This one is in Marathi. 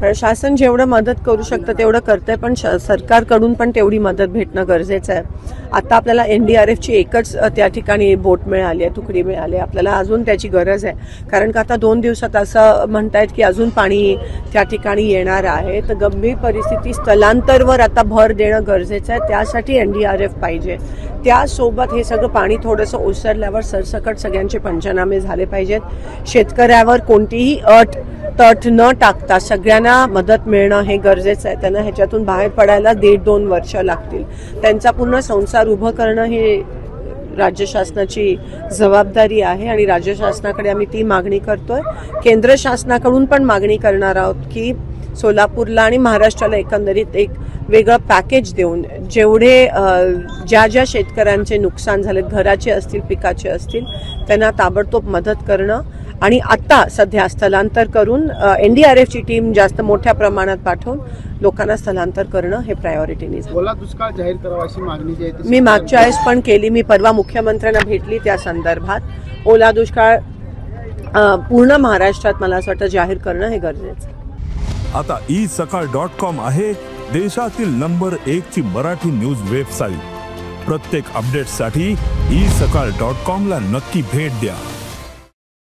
प्रशासन जेवढं मदत करू शकतं तेवढं करतंय, पण सरकारकडून पण तेवढी मदत भेटणं गरजेचं आहे. आता आपल्याला NDRFची एकच त्या ठिकाणी बोट मिळाली आहे, तुकडी मिळाली आहे. आपल्याला अजून त्याची गरज आहे, कारण का आता 2 दिवसात असं म्हणतायत की अजून पाणी त्या ठिकाणी येणार आहे. तर गंभीर परिस्थिती, स्थलांतरवर आता भर देणं गरजेचं आहे. त्यासाठी NDRF पाहिजे. त्यासोबत हे सगळं पाणी थोडंसं ओसरल्यावर सरसकट सगळ्यांचे पंचनामे झाले पाहिजेत. शेतकऱ्यावर कोणतीही अट तट न टाकता सगळ्यांना मदत मिळणं हे गरजेचं आहे. त्यांना ह्याच्यातून बाहेर पडायला 1.5-2 वर्ष लागतील. त्यांचा पूर्ण संसार उभं करणं हे राज्य शासनाची जबाबदारी आहे आणि राज्य शासनाकडे आम्ही ती मागणी करतोय. केंद्र शासनाकडून पण मागणी करणार आहोत की सोलापूरला आणि महाराष्ट्राला एकंदरीत एक वेगळं पॅकेज देऊन जेवढे ज्या शेतकऱ्यांचे नुकसान झाले, घराचे असतील, पिकाचे असतील, त्यांना ताबडतोब मदत करणं आणि आता सध्या स्थलांतर करून NDRFची टीम जास्त मोठ्या प्रमाणात पाठवून लोकांना स्थलांतर करणं हे प्रायोरिटीने. ओला दुष्काळ जाहीर करावा अशी मागणी जी आहे मी मागच्या वेळेस पण केली. मी परवा मुख्यमंत्र्यांना भेटली त्या संदर्भात. ओला दुष्काळ पूर्ण महाराष्ट्रात मला असं वाटतं जाहीर करणं हे गरजेचं. आता isakal.com आहे देशातील नंबर 1 ची मराठी न्यूज वेबसाईट. प्रत्येक अपडेटसाठी isakal.com ला नक्की भेट द्या.